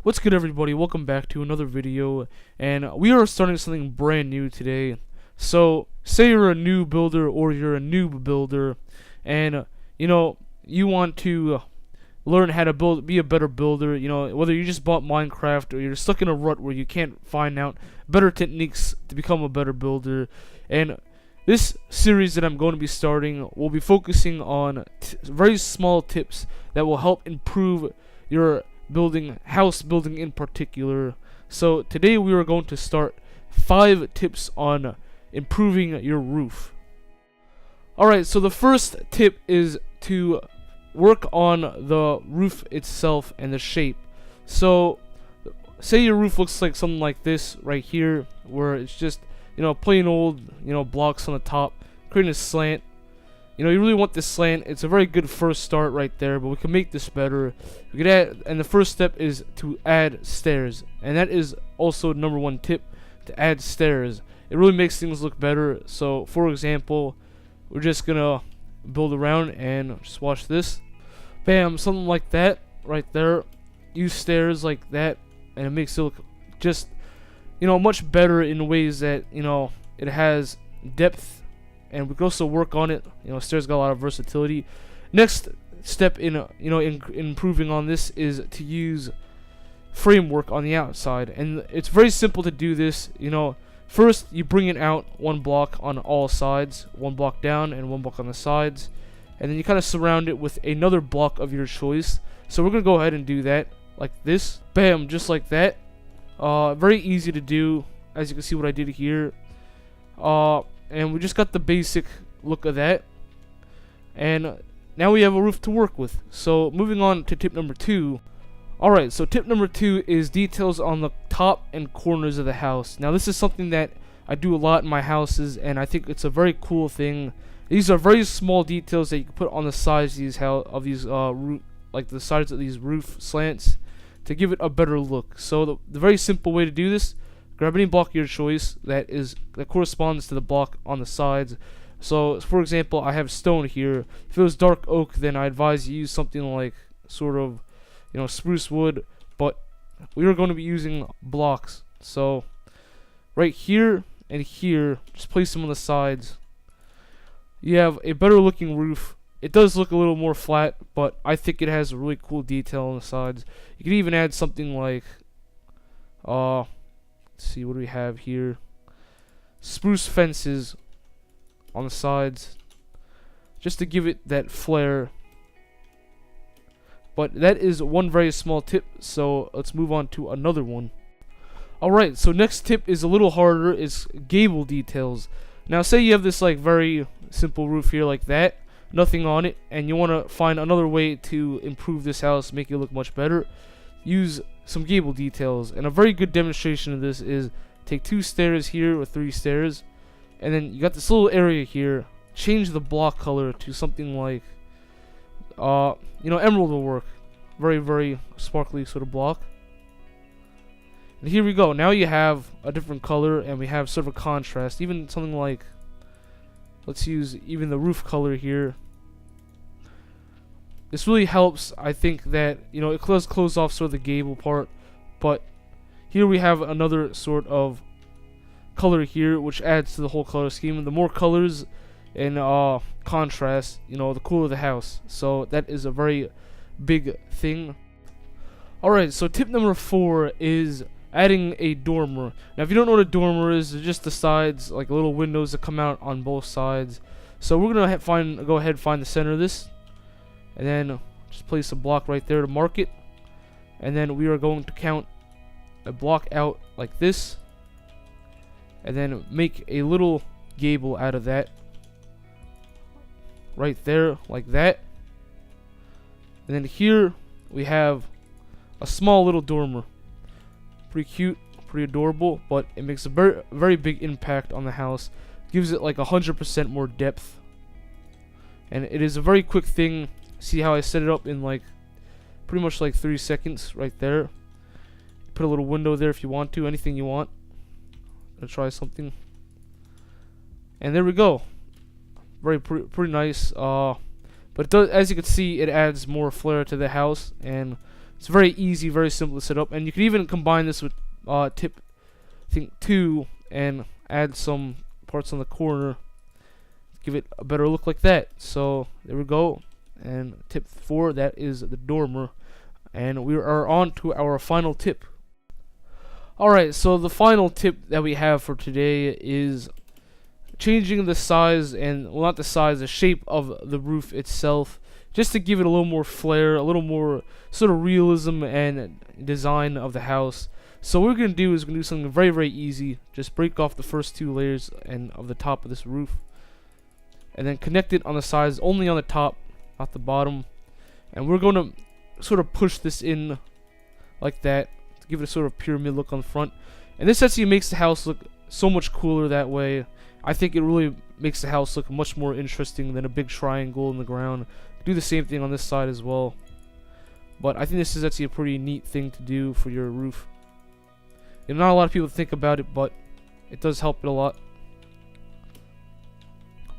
What's good, everybody? Welcome back to another video, and we are starting something brand new today. So say you're a new builder or you're a noob builder, and you want to learn how to be a better builder. Whether you just bought Minecraft or you're stuck in a rut where you can't find out better techniques to become a better builder. And this series that I'm going to be starting will be focusing on very small tips that will help improve your house building in particular. So today we are going to start 5 tips on improving your roof. Alright, so the first tip is to work on the roof itself and the shape. So say your roof looks like something like this right here, where it's just plain old blocks on the top creating a slant. You really want this slant. It's a very good first start right there, but we can make this better. We could add, and the first step is to add stairs, and that is also number 1 tip, to add stairs. It really makes things look better. So for example, we're just gonna build around and just watch this. Bam, something like that right there. Use stairs like that, and it makes it look just much better in ways that it has depth. And we can also work on it. Stairs got a lot of versatility. Next step in improving on this is to use framework on the outside, and it's very simple to do this. First you bring it out 1 block on all sides, 1 block down and 1 block on the sides, and then you kind of surround it with another block of your choice. So we're gonna go ahead and do that like this. Bam, just like that. Very easy to do, as you can see what I did here. And we just got the basic look of that, and now we have a roof to work with. So moving on to tip number 2. Alright, so tip number 2 is details on the top and corners of the house. Now this is something that I do a lot in my houses, and I think it's a very cool thing. These are very small details that you can put on the sides of these like the sides of these roof slants to give it a better look. So the very simple way to do this: grab any block of your choice that corresponds to the block on the sides. So for example, I have stone here. If it was dark oak, then I advise you use something like sort of spruce wood, but we are going to be using blocks. So right here and here, just place them on the sides. You have a better looking roof. It does look a little more flat, but I think it has a really cool detail on the sides. You can even add something like let's see, what do we have here? Spruce fences on the sides, just to give it that flair. But that is one very small tip, so let's move on to another one. Alright, so next tip is a little harder. It's gable details. Now say you have this very simple roof here like that, nothing on it, and you want to find another way to improve this house, make it look much better. Use some gable details, and a very good demonstration of this is take 2 stairs here or 3 stairs, and then you got this little area here. Change the block color to something like emerald will work. Very, very sparkly sort of block. And here we go. Now you have a different color, and we have sort of a contrast. Even something like, let's use even the roof color here. This really helps. I think that it does close off sort of the gable part, but here we have another sort of color here, which adds to the whole color scheme. And the more colors and contrast, the cooler the house. So that is a very big thing. Alright, so tip number 4 is adding a dormer. Now if you don't know what a dormer is, they're just the sides, like little windows that come out on both sides. So we're gonna go ahead and find the center of this, and then just place a block right there to mark it, and then we are going to count a block out like this, and then make a little gable out of that right there like that. And then here we have a small little dormer. Pretty cute, pretty adorable, but it makes a very, very big impact on the house. Gives it like 100% more depth, and it is a very quick thing. See how I set it up in pretty much 3 seconds right there. Put a little window there if you want to, anything you want. I'll try something, and there we go. Very pretty nice. But it does, as you can see, it adds more flair to the house, and It's very easy, very simple to set up, and you can even combine this with tip, I think 2, and add some parts on the corner, give it a better look like that. So there we go. And tip 4, that is the dormer, and we are on to our final tip. Alright, so the final tip that we have for today is changing the size, and well, not the size, the shape of the roof itself, just to give it a little more flair, a little more sort of realism and design of the house. So what we're going to do is we're going to do something very, very easy. Just break off the first 2 layers and of the top of this roof, and then connect it on the sides, only on the top, not the bottom. And we're going to sort of push this in like that to give it a sort of pyramid look on the front. And this actually makes the house look so much cooler that way. I think it really makes the house look much more interesting than a big triangle in the ground. Do the same thing on this side as well. But I think this is actually a pretty neat thing to do for your roof. And not a lot of people think about it, but it does help it a lot.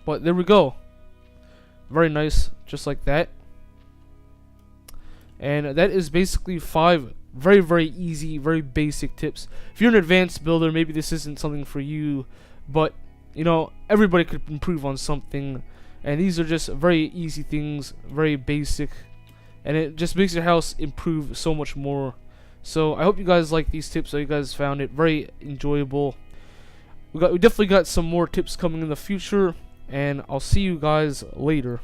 But there we go. Very nice, just like that. And that is basically 5 very, very easy, very basic tips. If you're an advanced builder, maybe this isn't something for you, but you know, everybody could improve on something, and these are just very easy things, very basic, and it just makes your house improve so much more. So I hope you guys like these tips. I hope you guys found it very enjoyable. We definitely got some more tips coming in the future, and I'll see you guys later.